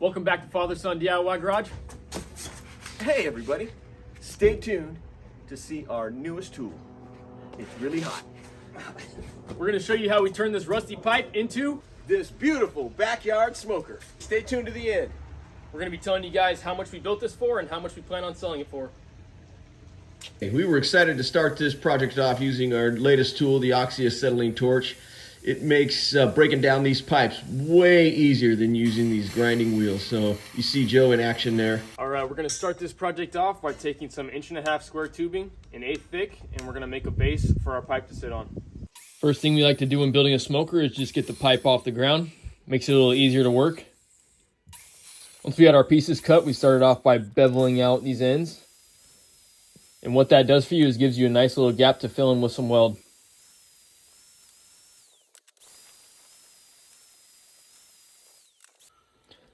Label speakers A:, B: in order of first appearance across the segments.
A: Welcome back to Fatherson DIY Garage.
B: Hey everybody, stay tuned to see our newest tool. It's really hot.
A: We're going to show you how we turn this rusty pipe into.
B: This beautiful backyard smoker. Stay tuned to the end.
A: We're going to be telling you guys how much we built this for and how much we plan on selling it for.
C: We were excited to start this project off using our latest tool, the oxyacetylene torch. It makes breaking down these pipes way easier than using these grinding wheels. So you see Joe in action there.
A: All right, we're going to start this project off by taking some 1.5 inch square tubing, an 1/8 thick, and we're going to make a base for our pipe to sit on. First thing we like to do when building a smoker is just get the pipe off the ground. Makes it a little easier to work. Once we had our pieces cut, we started off by beveling out these ends. And what that does for you is gives you a nice little gap to fill in with some weld.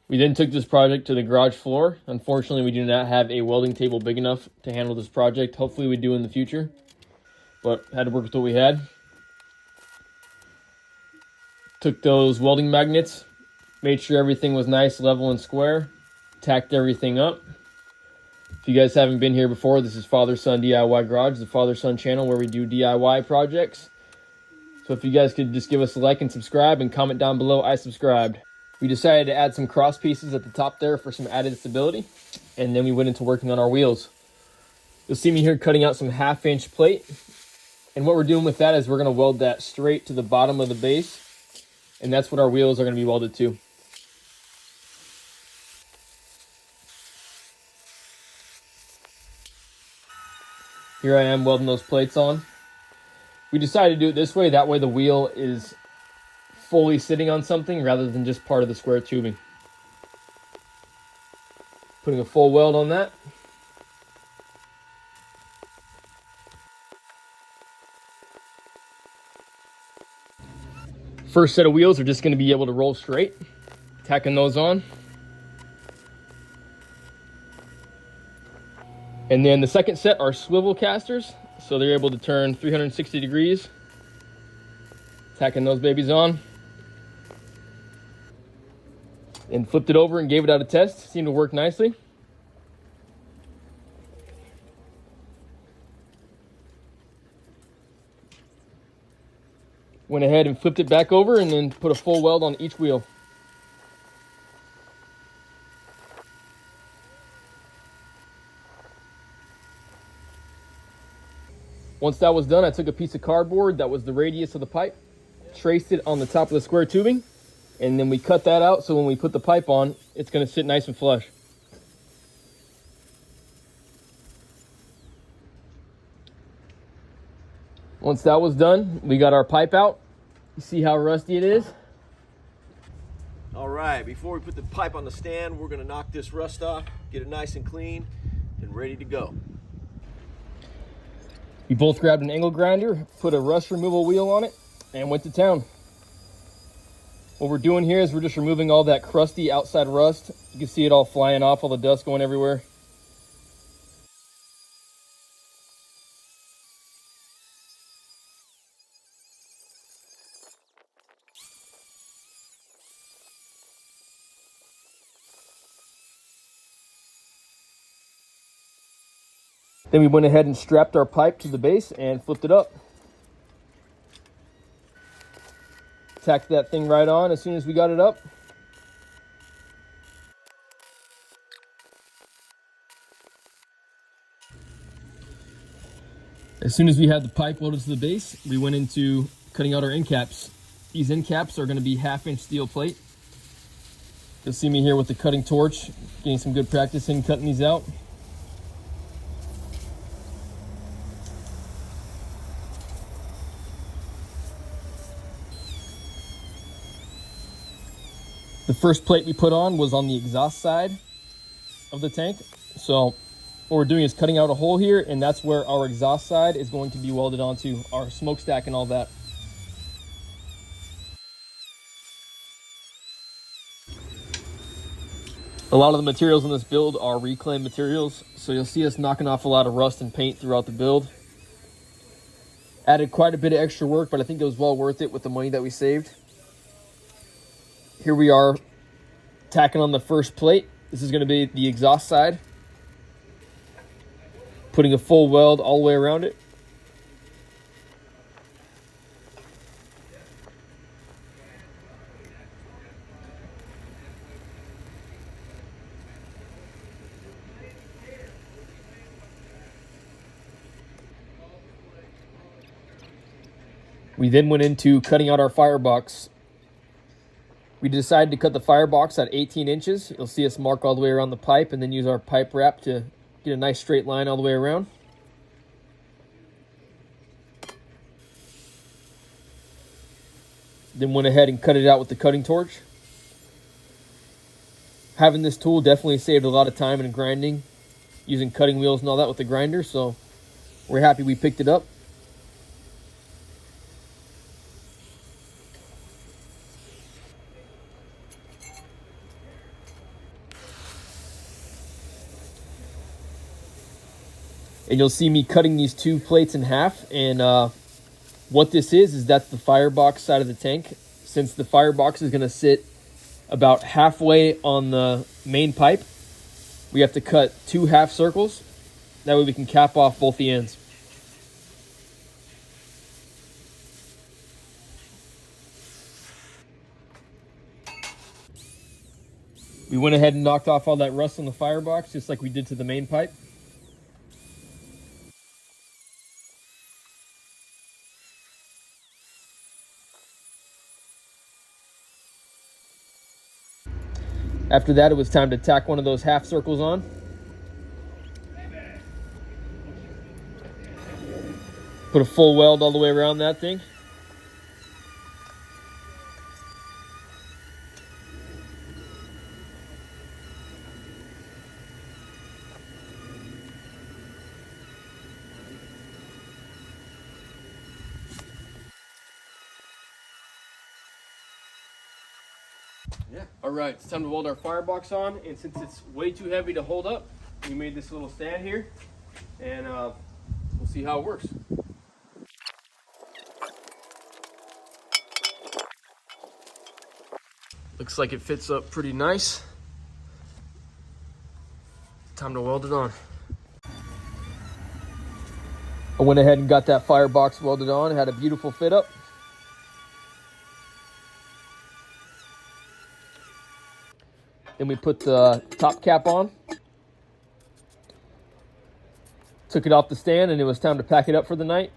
A: We then took this project to the garage floor. Unfortunately, we do not have a welding table big enough to handle this project. Hopefully we do in the future, but had to work with what we had. Took those welding magnets, made sure everything was nice, level, and square, tacked everything up. If you guys haven't been here before, this is Fatherson DIY Garage, the Fatherson channel where we do DIY projects. So if you guys could just give us a like and subscribe and comment down below, I subscribed. We decided to add some cross pieces at the top there for some added stability. And then we went into working on our wheels. You'll see me here cutting out some 1/2 inch plate. And what we're doing with that is we're gonna weld that straight to the bottom of the base. And that's what our wheels are gonna be welded to. Here I am welding those plates on. We decided to do it this way. That way the wheel is fully sitting on something rather than just part of the square tubing. Putting a full weld on that. First set of wheels are just going to be able to roll straight. Tacking those on. And then the second set are swivel casters. So they're able to turn 360 degrees. Tacking those babies on. And flipped it over and gave it out a test. Seemed to work nicely. Went ahead and flipped it back over and then put a full weld on each wheel. Once that was done, I took a piece of cardboard that was the radius of the pipe, traced it on the top of the square tubing, and then we cut that out so when we put the pipe on, it's going to sit nice and flush. Once that was done, we got our pipe out. You see how rusty it is?
B: All right, before we put the pipe on the stand, we're gonna knock this rust off, get it nice and clean and ready to go.
A: We both grabbed an angle grinder, put a rust removal wheel on it, and went to town. What we're doing here is we're just removing all that crusty outside rust. You can see it all flying off, all the dust going everywhere. Then we went ahead and strapped our pipe to the base and flipped it up. Tacked that thing right on as soon as we got it up. As soon as we had the pipe welded to the base, we went into cutting out our end caps. These end caps are going to be 1/2 inch steel plate. You'll see me here with the cutting torch, getting some good practice in cutting these out. The first plate we put on was on the exhaust side of the tank. So what we're doing is cutting out a hole here, and that's where our exhaust side is going to be welded onto our smokestack and all that. A lot of the materials in this build are reclaimed materials, so you'll see us knocking off a lot of rust and paint throughout the build. Added quite a bit of extra work, but I think it was well worth it with the money that we saved. Here we are tacking on the first plate. This is going to be the exhaust side. Putting a full weld all the way around it. We then went into cutting out our firebox. We decided to cut the firebox at 18 inches. You'll see us mark all the way around the pipe and then use our pipe wrap to get a nice straight line all the way around. Then went ahead and cut it out with the cutting torch. Having this tool definitely saved a lot of time in grinding, using cutting wheels and all that with the grinder, so we're happy we picked it up. And you'll see me cutting these two plates in half. And what this is that's the firebox side of the tank. Since the firebox is going to sit about halfway on the main pipe, we have to cut 2 half circles. That way we can cap off both the ends. We went ahead and knocked off all that rust on the firebox, just like we did to the main pipe. After that, it was time to tack one of those half circles on. Put a full weld all the way around that thing.
B: Yeah.
A: All right, it's time to weld our firebox on, and since it's way too heavy to hold up, we made this little stand here, and we'll see how it works. Looks like it fits up pretty nice. Time to weld it on. I went ahead and got that firebox welded on. It had a beautiful fit up. Then we put the top cap on. Took it off the stand, and it was time to pack it up for the night.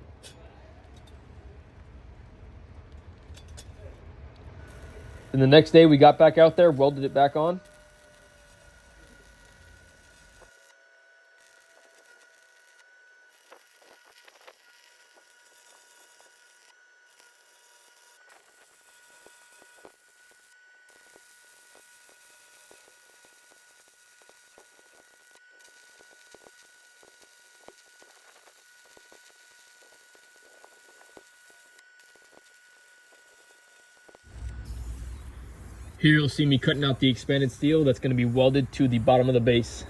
A: Then the next day we got back out there, welded it back on. Here you'll see me cutting out the expanded steel that's going to be welded to the bottom of the base.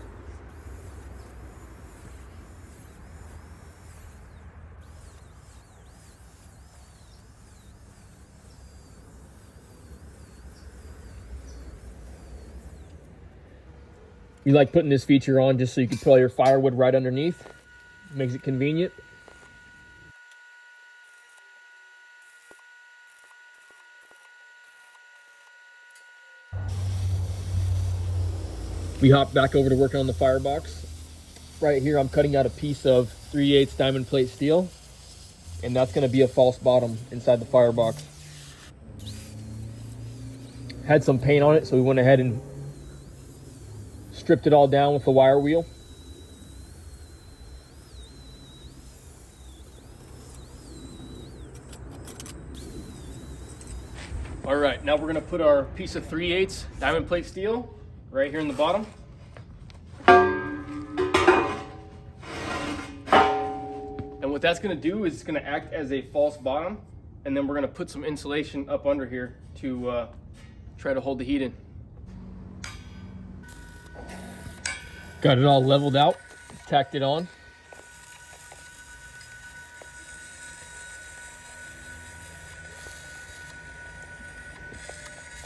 A: You like putting this feature on just so you can put all your firewood right underneath. Makes it convenient. We hop back over to working on the firebox. Right here I'm cutting out a piece of 3/8 diamond plate steel, and that's going to be a false bottom inside the firebox. Had some paint on it, so we went ahead and stripped it all down with the wire wheel. All right, now we're going to put our piece of 3/8 diamond plate steel right here in the bottom. And what that's going to do is it's going to act as a false bottom, and then we're going to put some insulation up under here to try to hold the heat in. Got it all leveled out, tacked it on.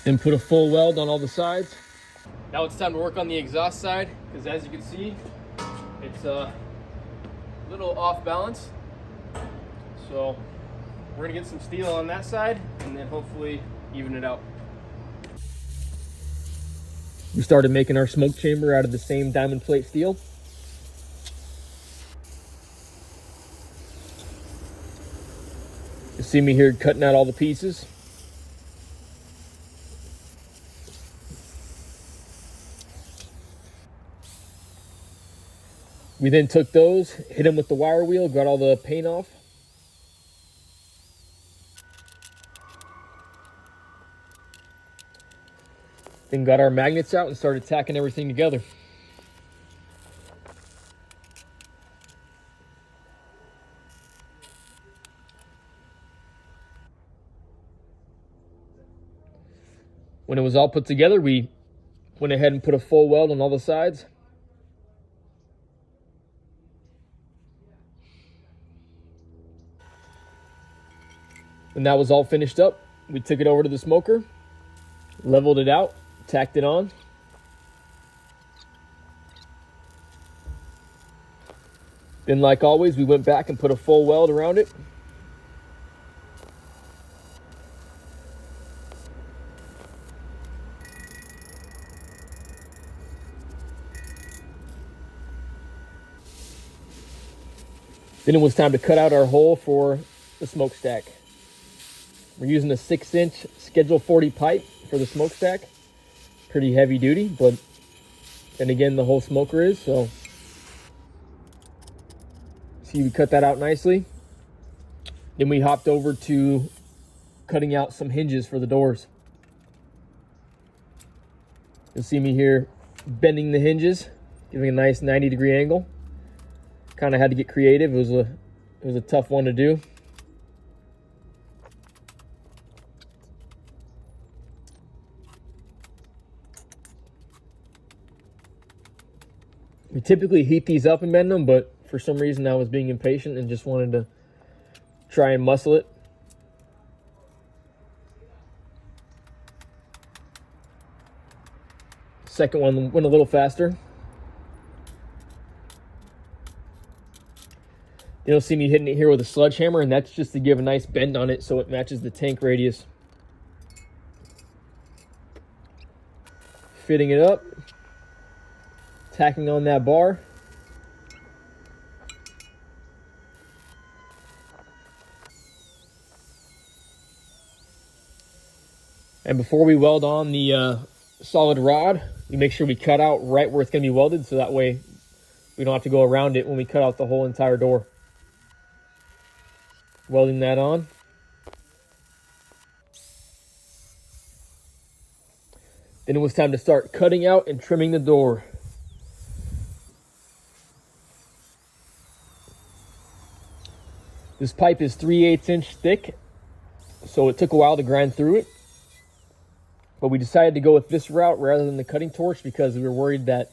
A: Then put a full weld on all the sides. Now it's time to work on the exhaust side, because as you can see, it's a little off balance. So we're gonna get some steel on that side and then hopefully even it out. We started making our smoke chamber out of the same diamond plate steel. You see me here cutting out all the pieces. We then took those, hit them with the wire wheel, got all the paint off. Then got our magnets out and started tacking everything together. When it was all put together, we went ahead and put a full weld on all the sides. When that was all finished up, we took it over to the smoker, leveled it out, tacked it on. Then, like always, we went back and put a full weld around it. Then it was time to cut out our hole for the smokestack. We're using a 6-inch Schedule 40 pipe for the smokestack. Pretty heavy duty, but then again, the whole smoker is, so. See, we cut that out nicely. Then we hopped over to cutting out some hinges for the doors. You'll see me here bending the hinges, giving a nice 90-degree angle. Kind of had to get creative. It was a tough one to do. We typically heat these up and bend them, but for some reason I was being impatient and just wanted to try and muscle it. Second one went a little faster. You'll see me hitting it here with a sledgehammer, and that's just to give a nice bend on it so it matches the tank radius. Fitting it up, tacking on that bar. And before we weld on the solid rod, we make sure we cut out right where it's going to be welded, so that way we don't have to go around it when we cut out the whole entire door. Welding that on. Then it was time to start cutting out and trimming the door. This pipe is 3/8 inch thick, so it took a while to grind through it. But we decided to go with this route rather than the cutting torch because we were worried that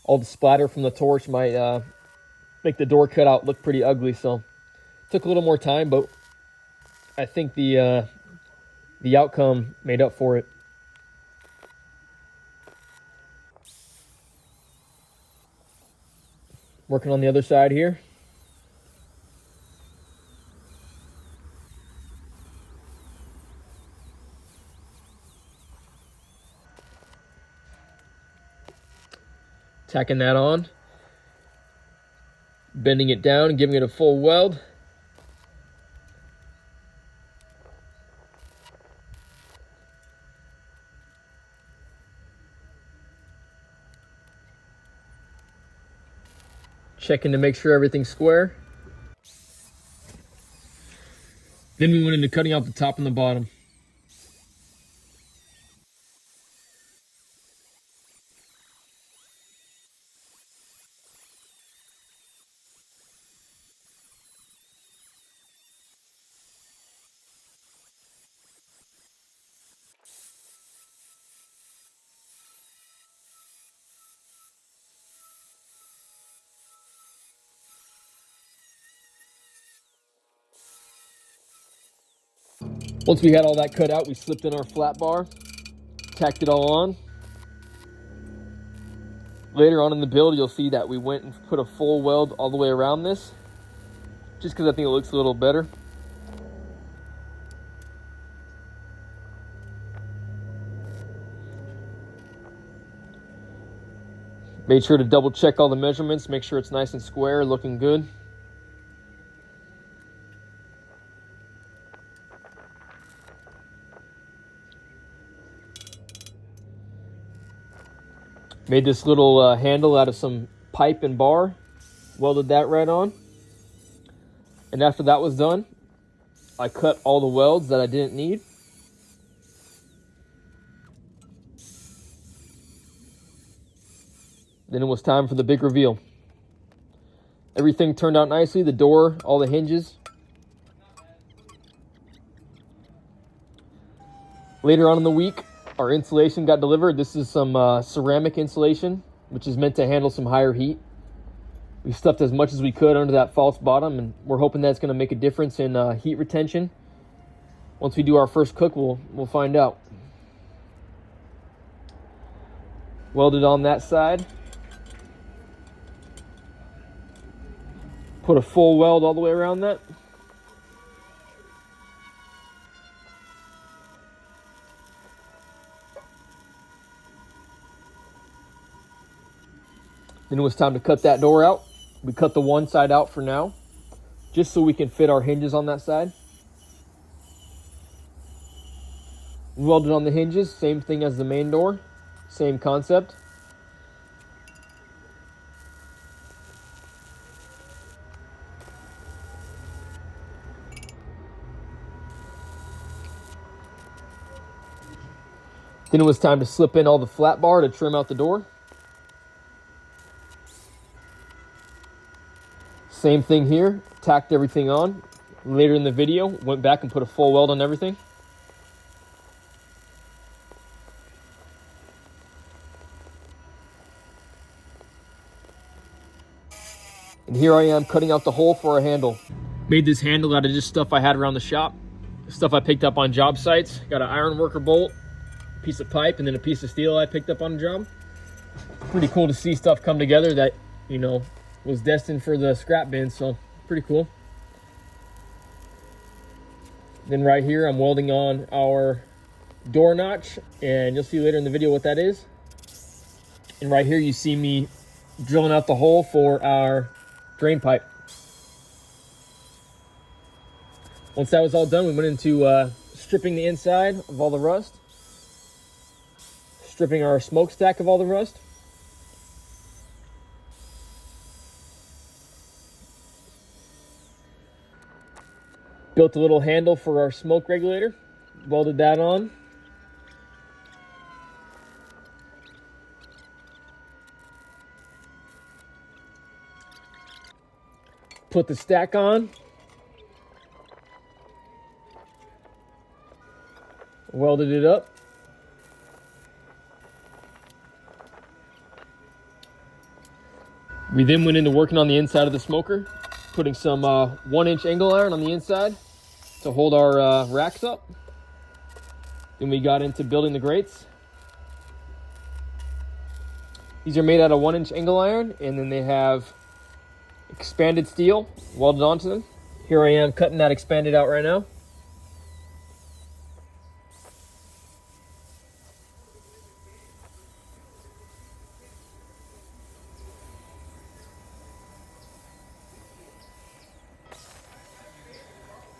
A: all the splatter from the torch might make the door cutout look pretty ugly. So took a little more time, but I think the outcome made up for it. Working on the other side here. Tacking that on. Bending it down and giving it a full weld. Checking to make sure everything's square. Then we went into cutting out the top and the bottom. Once we had all that cut out, we slipped in our flat bar, tacked it all on. Later on in the build, you'll see that we went and put a full weld all the way around this, just because I think it looks a little better. Made sure to double check all the measurements, make sure it's nice and square, looking good. Made this little handle out of some pipe and bar, welded that right on. And after that was done, I cut all the welds that I didn't need. Then it was time for the big reveal. Everything turned out nicely, the door, all the hinges. Later on in the week, our insulation got delivered. This is some ceramic insulation, which is meant to handle some higher heat. We stuffed as much as we could under that false bottom, and we're hoping that's going to make a difference in heat retention. Once we do our first cook, we'll find out. Welded on that side. Put a full weld all the way around that. Then it was time to cut that door out. We cut the one side out for now, just so we can fit our hinges on that side. Welded on the hinges, same thing as the main door, same concept. Then it was time to slip in all the flat bar to trim out the door. Same thing here, tacked everything on. Later in the video, went back and put a full weld on everything. And here I am cutting out the hole for our handle. Made this handle out of just stuff I had around the shop, stuff I picked up on job sites. Got an iron worker bolt, a piece of pipe, and then a piece of steel I picked up on a job. Pretty cool to see stuff come together that, you know, was destined for the scrap bin, so pretty cool. Then right here, I'm welding on our door notch, and you'll see later in the video what that is. And right here, you see me drilling out the hole for our drain pipe. Once that was all done, we went into stripping the inside of all the rust, stripping our smokestack of all the rust. Built a little handle for our smoke regulator, welded that on. Put the stack on. Welded it up. We then went into working on the inside of the smoker, putting some 1-inch angle iron on the inside to hold our racks up. Then we got into building the grates. These are made out of 1-inch angle iron, and then they have expanded steel welded onto them. Here I am cutting that expanded out right now.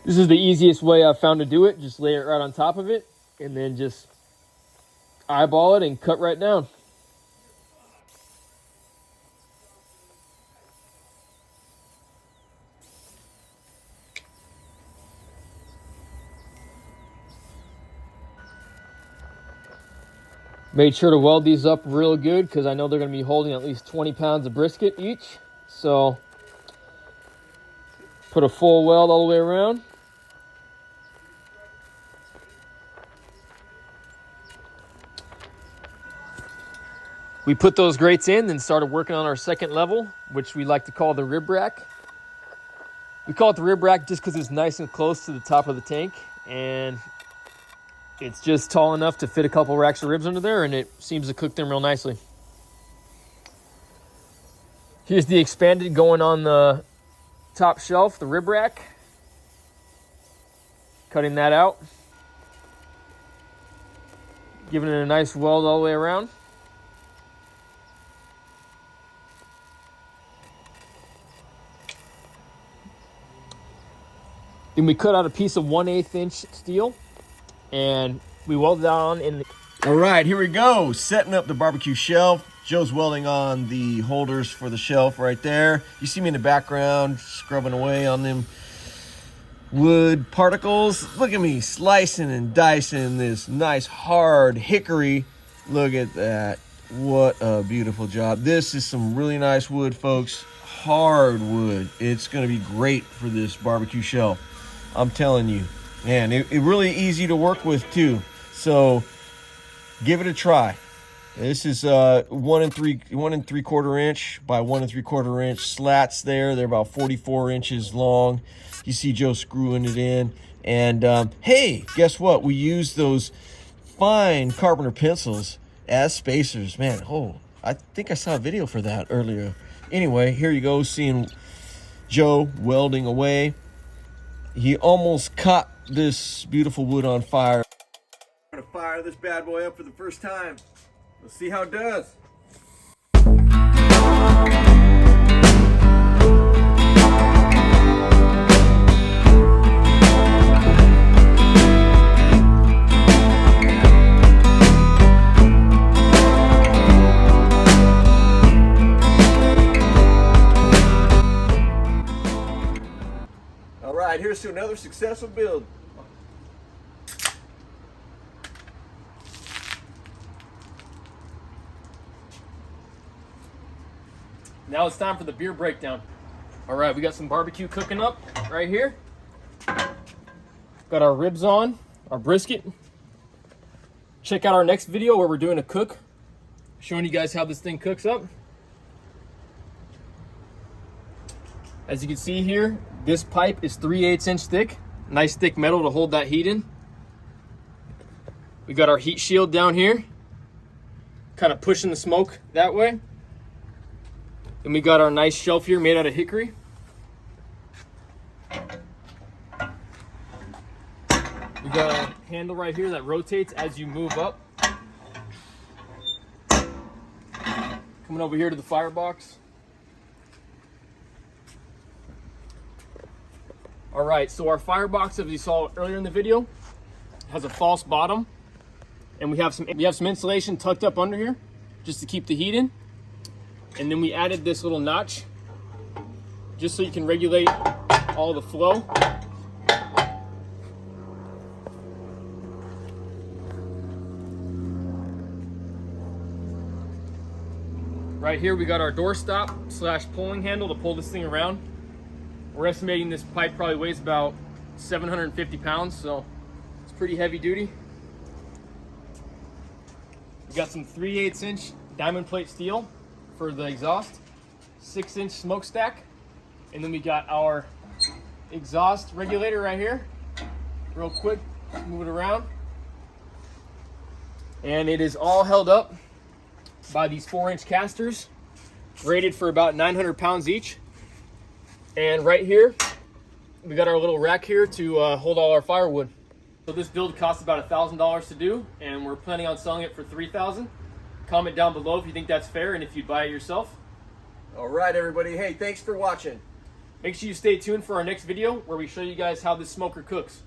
A: This is the easiest way I've found to do it. Just lay it right on top of it and then just eyeball it and cut right down. Made sure to weld these up real good because I know they're going to be holding at least 20 pounds of brisket each. So put a full weld all the way around. We put those grates in, then started working on our second level, which we like to call the rib rack. We call it the rib rack just because it's nice and close to the top of the tank, and it's just tall enough to fit a couple racks of ribs under there, and it seems to cook them real nicely. Here's the expanded going on the top shelf, the rib rack. Cutting that out. Giving it a nice weld all the way around. Then we cut out a piece of 1/8 inch steel and we welded that on in the...
B: All right, here we go. Setting up the barbecue shelf. Joe's welding on the holders for the shelf right there. You see me in the background scrubbing away on them wood particles. Look at me slicing and dicing this nice hard hickory. Look at that. What a beautiful job. This is some really nice wood, folks. Hard wood. It's going to be great for this barbecue shelf. I'm telling you. Man, it really easy to work with too. So give it a try. This is 1 3/4 inch by 1 3/4 inch slats there. They're about 44 inches long. You see Joe screwing it in. And hey, guess what? We use those fine carpenter pencils as spacers. Man, oh, I think I saw a video for that earlier. Anyway, here you go, seeing Joe welding away. He almost caught this beautiful wood on fire. I'm gonna fire this bad boy up for the first time. Let's see how it does. All right, here's to another successful build.
A: Now it's time for the beer breakdown. All right, we got some barbecue cooking up right here. Got our ribs on, our brisket. Check out our next video where we're doing a cook, showing you guys how this thing cooks up. As you can see here, this pipe is 3/8 inch thick. Nice thick metal to hold that heat in. We got our heat shield down here, kind of pushing the smoke that way. And we got our nice shelf here made out of hickory. We got a handle right here that rotates as you move up. Coming over here to the firebox. All right, so our firebox, as you saw earlier in the video, has a false bottom, and we have some insulation tucked up under here just to keep the heat in. And then we added this little notch just so you can regulate all the flow. Right here we got our doorstop / pulling handle to pull this thing around. We're estimating this pipe probably weighs about 750 pounds, so it's pretty heavy duty. We got some 3/8 inch diamond plate steel for the exhaust, 6 inch smokestack, and then we got our exhaust regulator right here. Real quick, move it around. And it is all held up by these 4-inch casters, rated for about 900 pounds each. And right here, we got our little rack here to hold all our firewood. So this build costs about $1,000 to do, and we're planning on selling it for $3,000. Comment down below if you think that's fair and if you'd buy it yourself.
B: All right, everybody. Hey, thanks for watching.
A: Make sure you stay tuned for our next video where we show you guys how this smoker cooks.